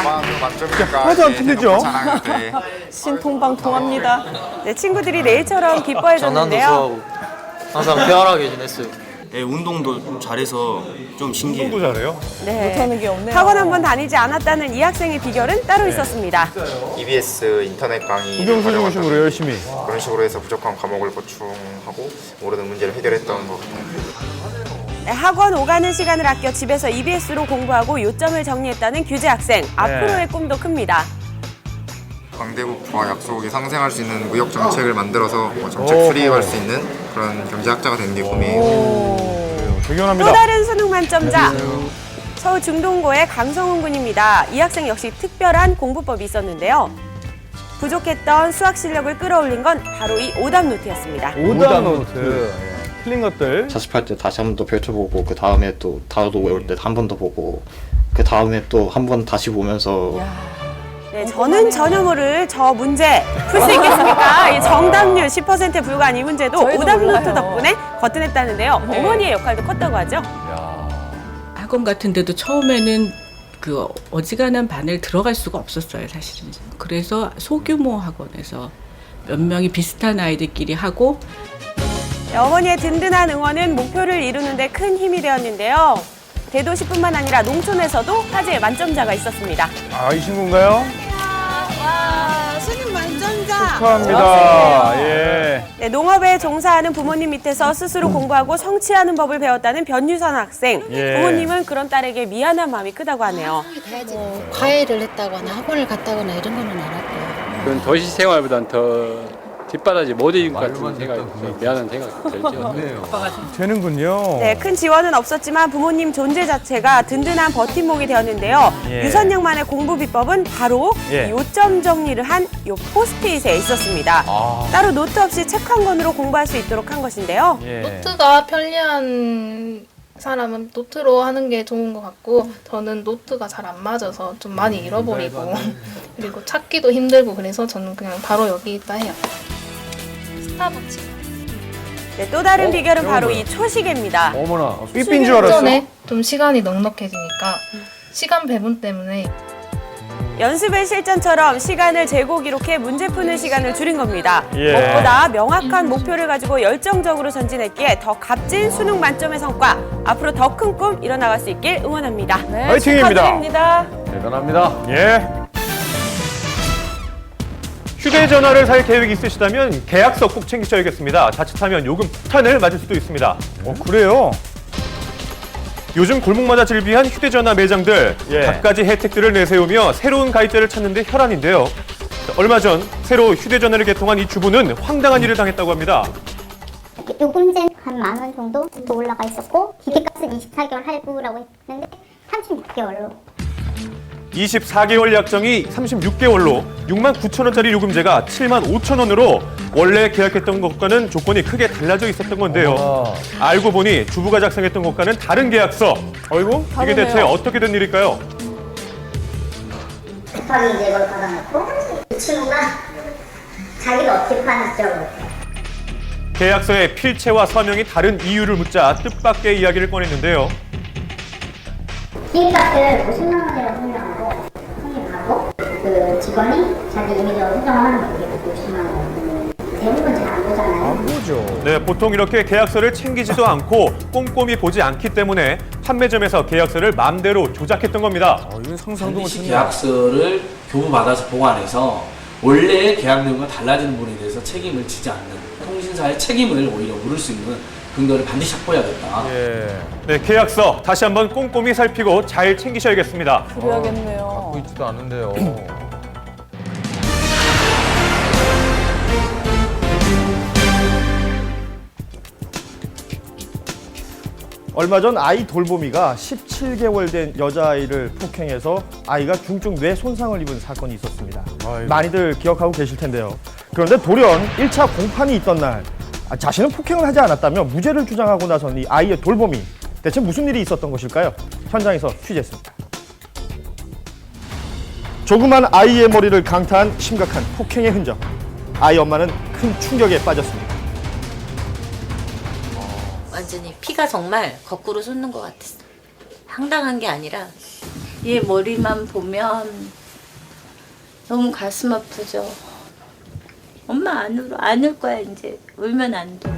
만점이니까 하나도 안 틀리죠? 자랑해도 돼. 신통방통합니다. 네, 친구들이 내일처럼 기뻐해줬는데요. 장난도 좋아하고 항상 쾌활하게 지냈어요. 예, 운동도 좀 잘해서 좀 신기해요. 운동도 잘해요? 네. 못하는 게 없네요. 학원 한 번 다니지 않았다는 이 학생의 비결은 따로 있었습니다. EBS 인터넷 강의 국영수 중심으로 열심히. 그런 식으로 해서 부족한 과목을 보충하고 모르는 문제를 해결했던 것 같아요. 네, 학원 오가는 시간을 아껴 집에서 EBS로 공부하고 요점을 정리했다는 규재 학생. 앞으로의 꿈도 큽니다. 강대국과 약속이 상생할 수 있는 무역 정책을 만들어서 정책 수립할 수 있는 그런 경제학자가 되는 게 꿈이에요. 대견합니다. 또 다른 수능 만점자. 서울 중동고의 강성훈 군입니다. 이 학생 역시 특별한 공부법이 있었는데요. 부족했던 수학 실력을 끌어올린 건 바로 이 오답 노트였습니다. 오답 노트. 틀린 것들. 자습할 때 다시 한 번 더 펼쳐보고 그 다음에 또 다도 외울 때 한 번 더 보고 그 다음에 또 한 번 다시 보면서 네, 저는 전혀 모를 저 문제 풀 수 있겠습니까? 이 정답률 10%에 불과한 이 문제도 저희도 오답 노트 몰라요. 덕분에 거뜬했다는데요. 네. 어머니의 역할도 컸다고 하죠. 학원 같은 데도 처음에는 그 어지간한 반을 들어갈 수가 없었어요, 사실은. 그래서 소규모 학원에서 몇 명이 비슷한 아이들끼리 하고 네, 어머니의 든든한 응원은 목표를 이루는 데 큰 힘이 되었는데요. 대도시뿐만 아니라 농촌에서도 화제의 만점자가 있었습니다. 아, 이 친구인가요? 와, 수능 만점자! 축하합니다. 예. 네, 농업에 종사하는 부모님 밑에서 스스로 공부하고 성취하는 법을 배웠다는 변유선 학생. 예. 부모님은 그런 딸에게 미안한 마음이 크다고 하네요. 과외를 했다거나 학원을 갔다거나 이런 거는 안 했고요. 그건 도시 생활보다는 더 뒷바라지 못 이길 것 같은 생각이 미안한 생각이 들죠. 되는군요. 네, 큰 지원은 없었지만 부모님 존재 자체가 든든한 버팀목이 되었는데요. 예. 유선 양만의 공부 비법은 바로 예. 요점 정리를 한 요 포스트잇에 있었습니다. 따로 노트 없이 책 한 권으로 공부할 수 있도록 한 것인데요. 예. 노트가 편리한 사람은 노트로 하는 게 좋은 것 같고 저는 노트가 잘 안 맞아서 좀 많이 잃어버리고 그리고 찾기도 힘들고 그래서 저는 그냥 바로 여기다 해요. 스타벅스. 네, 또 다른 비결은 바로 이 초시계입니다. 어머나, 삐삐인 줄 알았어. 전에 좀 시간이 넉넉해지니까 시간 배분 때문에 연습의 실전처럼 시간을 재고 기록해 문제 푸는 시간을 줄인 겁니다. 예. 무엇보다 명확한 목표를 가지고 열정적으로 전진했기에 더 값진 수능 만점의 성과, 앞으로 더 큰 꿈 이뤄나갈 수 있길 응원합니다. 네, 화이팅입니다. 축하드립니다. 대단합니다. 예. 휴대전화를 살 계획이 있으시다면 계약서 꼭 챙기셔야겠습니다. 자칫하면 요금 폭탄을 맞을 수도 있습니다. 그래요? 요즘 골목마다 즐비한 휴대전화 매장들 갖가지 혜택들을 내세우며 새로운 가입자를 찾는 데 혈안인데요. 얼마 전 새로 휴대전화를 개통한 이 주부는 황당한 일을 당했다고 합니다. 요금제는 한 10,000원 정도 더 올라가 있었고 기계값은 24개월 할부라고 했는데 36개월로 24개월 약정이 36개월로 69,000원짜리 요금제가 75,000원으로 원래 계약했던 것과는 조건이 크게 달라져 있었던 건데요. 알고 보니 주부가 작성했던 것과는 다른 계약서. 어이구, 이게 대체 어떻게 된 일일까요? 급하게 이제 이걸 받아놓고 그 친구가 자기가 어떻게 파는지 계약서의 필체와 서명이 다른 이유를 묻자 뜻밖의 이야기를 꺼냈는데요. 기계값을 50만 원이라고 설명하고 성립하고 그 직원이 자기 이미지로 수정하는 거예요. 50만 원. 대부분 잘 안 보잖아요. 안 보죠. 네, 보통 이렇게 계약서를 챙기지도 않고 꼼꼼히 보지 않기 때문에 판매점에서 계약서를 마음대로 조작했던 겁니다. 이건 상상도 못했네요. 계약서를 교부받아서 보관해서 원래의 계약 내용과 달라지는 부분에 대해서 책임을 지지 않는 통신사의 책임을 오히려 물을 수 있는 근거를 반드시 확보해야겠다. 예. 네, 계약서 다시 한번 꼼꼼히 살피고 잘 챙기셔야겠습니다. 그래야겠네요. 갖고 있지도 않은데요. 얼마 전 아이 돌보미가 17개월 된 여자아이를 폭행해서 아이가 중증 뇌 손상을 입은 사건이 있었습니다. 많이들 기억하고 계실 텐데요. 그런데 돌연 1차 공판이 있던 날 자신은 폭행을 하지 않았다며 무죄를 주장하고 나선 이 아이의 돌보미. 대체 무슨 일이 있었던 것일까요? 현장에서 취재했습니다. 조그만 아이의 머리를 강타한 심각한 폭행의 흔적. 아이 엄마는 큰 충격에 빠졌습니다. 완전히 피가 정말 거꾸로 솟는 것 같았어. 황당한 게 아니라 얘 머리만 보면 너무 가슴 아프죠. 엄마 안 울어. 안 울 거야 이제. 울면 안 돼.